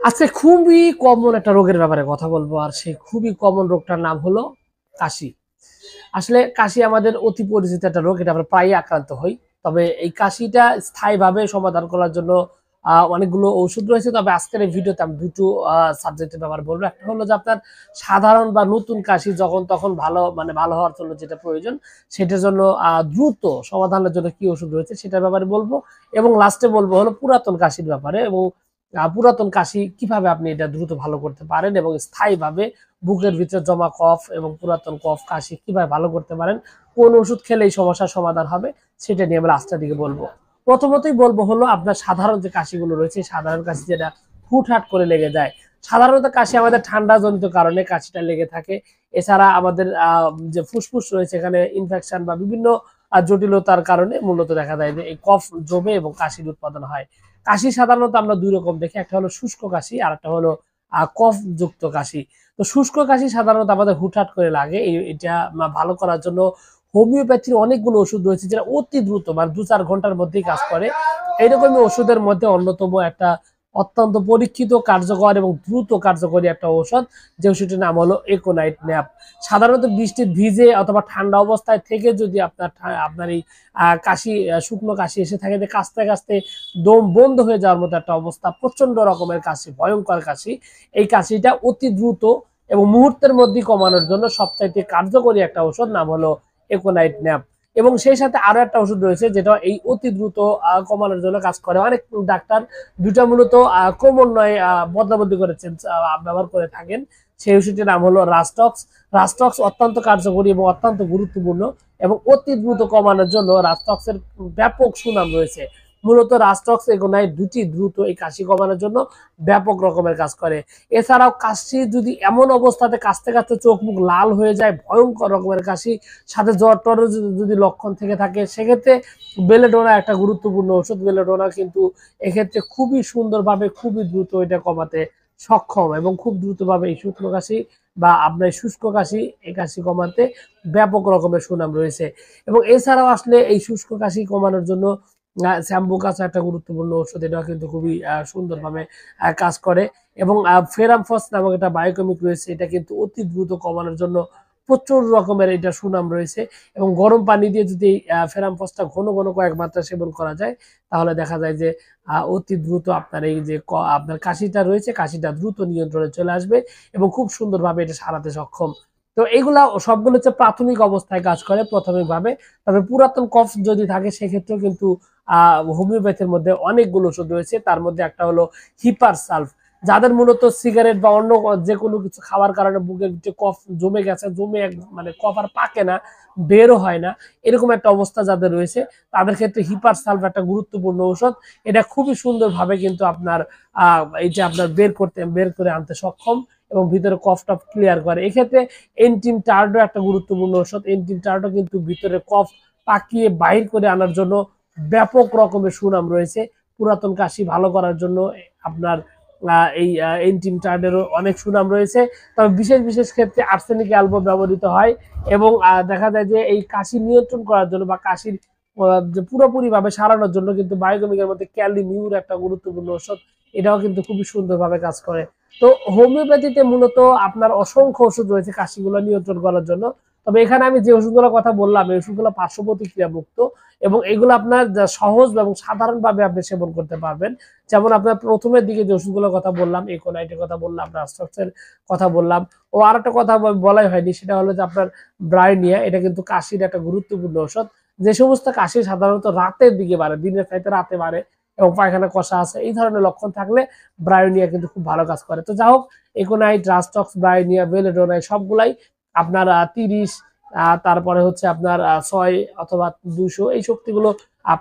আজকে খুবই কমন একটা রোগের ব্যাপারে কথা বলবো, আর সেই খুবই কমন রোগটার নাম হলো কাশি। আসলে কাশি আমাদের অতি পরিচিত একটা রোগ, এটা আমরা প্রায়ই আক্রান্ত হই। তবে এই কাশিটা স্থায়ীভাবে সমাধান করার জন্য অনেকগুলো ঔষধ রয়েছে। তবে আজকের এই ভিডিওতে আমি দুটো সাবজেক্টের ব্যাপারে বলবো। একটা হলো যে আপনার সাধারণ বা নতুন কাশি যখন তখন ভালো হওয়ার জন্য যেটা প্রয়োজন, সেটার জন্য দ্রুত সমাধানের জন্য কি ওষুধ রয়েছে সেটার ব্যাপারে বলবো। এবং লাস্টে বলবো হলো পুরাতন কাশির ব্যাপারে, এবং পুরাতন কাশি কিভাবে আপনি এটা দ্রুত ভালো করতে পারেন এবং স্থায়ীভাবে বুকের ভিতরে জমা কফ এবং পুরাতন কফ কাশি কিভাবে ভালো করতে পারেন, কোন ওষুধ খেলে এই সমস্যার সমাধান হবে, সেটা নিয়ে আমরা লাস্টের দিকে বলবো। প্রথমতই বলবো হলো আপনার সাধারণ যে কাশিগুলো রয়েছে, সাধারণ কাশি যেটা হুটহাট করে লেগে যায়। সাধারণত কাশি আমাদের ঠান্ডা জনিত কারণে কাশিটা লেগে থাকে। এছাড়া আমাদের যে ফুসফুস রয়েছে এখানে ইনফেকশন বা বিভিন্ন জটিলতার কারণে মূলত দেখা যায় যে এই কফ জমে এবং কাশির উৎপাদন হয়। কাশি সাধারণত আমরা দুই রকম দেখি, একটা হলো শুষ্ক কাশি আর একটা হলো কফ যুক্ত কাশি। তো শুষ্ক কাশি সাধারণত আমাদের হুটহাট করে লাগে, এটা ভালো করার জন্য হোমিওপ্যাথির অনেকগুলো ওষুধ রয়েছে যেটা অতি দ্রুত মানে ২-৪ ঘন্টার মধ্যেই কাজ করে। এইরকমই ওষুধের মধ্যে অন্যতম একটা অত্যন্ত পরীক্ষিত কার্যকর এবং দ্রুত কার্যকরী একটা ঔষধ, যে ওষুধটির নাম হলো একোনাইট ন্যাপ। সাধারণত বৃষ্টির ভিজে অথবা ঠান্ডা অবস্থায় থেকে যদি আপনার এই কাশি শুকনো কাশি এসে থাকে, যে কাশতে কাশতে দম বন্ধ হয়ে যাওয়ার মতো একটা অবস্থা, প্রচন্ড রকমের কাশি, ভয়ঙ্কর কাশি, এই কাশিটা অতি দ্রুত এবং মুহূর্তের মধ্যে কমানোর জন্য সবচাইতে কার্যকরী একটা ওষুধ নাম হলো একোনাইট ন্যাপ। এবং সেই সাথে আরো একটা ওষুধ রয়েছে যেটা এই অতি দ্রুত কমানোর জন্য কাজ করে। অনেক ডাক্তার দুটা মূলত ক্রমান্বয়ে বদলাবদলি করেছেন, ব্যবহার করে থাকেন। সেই ওষুধটির নাম হলো রাস্টক্স। রাস্টক্স অত্যন্ত কার্যকরী এবং অত্যন্ত গুরুত্বপূর্ণ, এবং অতি দ্রুত কমানোর জন্য রাস্টক্সের ব্যাপক সুনাম রয়েছে। মূলত রাস্টক্স এগোনাইট দুটি দ্রুত এই কাশি কমানোর জন্য ব্যাপক রকমের কাজ করে। এছাড়াও কাশি যদি এমন অবস্থাতে কাশতে কাশতে চোখ মুখ লাল হয়ে যায়, ভয়ঙ্কর রকমের কাশি, সাথে জ্বর টরের যদি লক্ষণ থেকে থাকে, সেক্ষেত্রে বেলেডোনা একটা গুরুত্বপূর্ণ ওষুধ। বেলেডোনা কিন্তু এক্ষেত্রে খুবই সুন্দরভাবে খুবই দ্রুত এটা কমাতে সক্ষম, এবং খুব দ্রুতভাবে এই শুকনো কাশি বা আপনার শুষ্ক কাশি এই কাশি কমাতে ব্যাপক রকমের সুনাম রয়েছে। এবং এছাড়াও আসলে এই শুষ্ক কাশি কমানোর জন্য শ্যাম্পু কাজ একটা গুরুত্বপূর্ণ ওষুধ, এটা কিন্তু খুবই সুন্দরভাবে কাজ করে। এবং ফেরামফস নামক একটা বায়োকেমিক রয়েছে, এটা কিন্তু অতি দ্রুত কমানোর জন্য প্রচুর রকমের এটা সুনাম রয়েছে। এবং গরম পানি দিয়ে যদি ফেরামফসটা ঘন ঘন কয়েক মাত্রা সেবন করা যায়, তাহলে দেখা যায় যে অতি দ্রুত আপনার এই যে আপনার কাশিটা রয়েছে, কাশিটা দ্রুত নিয়ন্ত্রণে চলে আসবে এবং খুব সুন্দরভাবে এটা সারাতে সক্ষম। তো এগুলা সবগুলো হচ্ছে প্রাথমিক অবস্থায় কাজ করে প্রাথমিকভাবে। তবে পুরাতন কফ যদি থাকে সেক্ষেত্রেও কিন্তু হোমিওপ্যাথির মধ্যে অনেকগুলো ওষুধ রয়েছে। তার মধ্যে একটা হলো হিপার সালফ। যাদের মূলত সিগারেট বা অন্য যে কোনো কিছু খাওয়ার কারণে বুকের ভিতরে কফ জমে গেছে, জমে মানে কফ আর পাকে না, বেরও হয় না, এরকম একটা অবস্থা যাদের রয়েছে, তাদের ক্ষেত্রে হিপার সালফ একটা গুরুত্বপূর্ণ ঔষধ। এটা খুবই সুন্দরভাবে কিন্তু আপনার এই যে আপনার বের করে আনতে সক্ষম এবং ভিতরে কফ টফ ক্লিয়ার করে। এক্ষেত্রে এন্টিম টার্ডো একটা গুরুত্বপূর্ণ ওষুধ। এন্টিম টার্ডো কিন্তু ভিতরে কফ পাকিয়ে বাহির করে আনার জন্য ব্যাপক রকমের সুনাম রয়েছে। পুরাতন কাশি ভালো করার জন্য আপনার এই এন্টিম টার্ডেরও অনেক সুনাম রয়েছে। তবে বিশেষ বিশেষ ক্ষেত্রে আর্সেনিক অ্যালবো ব্যবহৃত হয়। এবং দেখা যায় যে এই কাশি নিয়ন্ত্রণ করার জন্য বা কাশির যে পুরোপুরিভাবে সারানোর জন্য কিন্তু বায়োকেমিকের মধ্যে ক্যালিমিউর একটা গুরুত্বপূর্ণ ওষুধ, এটাও কিন্তু খুবই সুন্দরভাবে কাজ করে। তো হোমিওপ্যাথিতে মূলত আপনার অসংখ্য ওষুধ রয়েছে কাশিগুলো নিয়ন্ত্রণ করার জন্য। তবে এখানে আমি যে ওষুধগুলোর কথা বললাম, এই ওষুধগুলো পার্শ্ব প্রতিক্রিয়া মুক্ত, এবং এগুলো আপনার সহজ এবং সাধারণভাবে আপনি সেবন করতে পারবেন। যেমন আপনার প্রথমের দিকে যে ওষুধগুলোর কথা বললাম, একোনাইটের কথা বললাম, রাস্টক্সের কথা বললাম, ও আর একটা কথা বলাই হয়নি, সেটা হলো যে আপনার ব্রায়োনিয়া। এটা কিন্তু কাশির একটা গুরুত্বপূর্ণ ওষুধ। যে সমস্ত কাশি সাধারণত রাতের দিকে বাড়ে, দিনের চাইতে রাতে বাড়ে এবং পায়খানা কষা আছে, এই ধরনের লক্ষণ থাকলে ব্রায়োনিয়া কিন্তু খুব ভালো কাজ করে। তো যা হোক, একোনাইট, রাস্টক্স, ব্রায়োনিয়া, বেলেডোনা সবগুলাই আপনার 30, তারপরে হচ্ছে আপনার 6 অথবা 200, এই শক্তিগুলো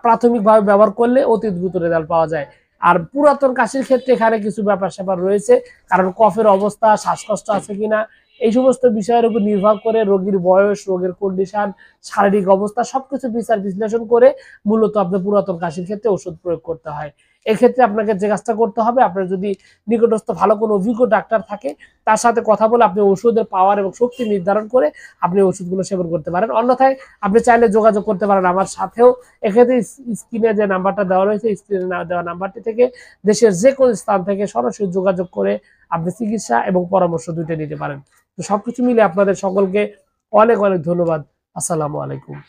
প্রাথমিকভাবে ব্যবহার করলে অতি দ্রুত রেজাল্ট পাওয়া যায়। আর পুরাতন কাশির ক্ষেত্রে এখানে কিছু ব্যাপার স্যাপার রয়েছে, কারণ কফের অবস্থা, শ্বাসকষ্ট আছে কিনা, এই সমস্ত বিষয়ের উপর নির্ভর করে রোগীর বয়স, রোগের কন্ডিশন, শারীরিক অবস্থা সবকিছু বিচার বিশ্লেষণ করে মূলত আপনার পুরাতন কাশির ক্ষেত্রে ওষুধ প্রয়োগ করতে হয়। এক্ষেত্রে আপনাকে যে কাজটা করতে হবে, আপনার যদি নিকটস্থ ভালো কোনো অভিজ্ঞ ডাক্তার থাকে তার সাথে কথা বলে আপনি ওষুধের পাওয়ার এবং শক্তি নির্ধারণ করে আপনি ওষুধগুলো সেবন করতে পারেন। অন্যথায় আপনি চাইলে যোগাযোগ করতে পারেন আমার সাথেও। এক্ষেত্রে স্ক্রিনে যে নাম্বারটা দেওয়া রয়েছে, স্ক্রিনে দেওয়া নাম্বারটি থেকে দেশের যে কোনো স্থান থেকে সরাসরি যোগাযোগ করে আপনি চিকিৎসা এবং পরামর্শ দুইটা নিতে পারেন। তো সবকিছু মিলে আপনাদের সকলকে অনেক অনেক ধন্যবাদ। আসসালামু আলাইকুম।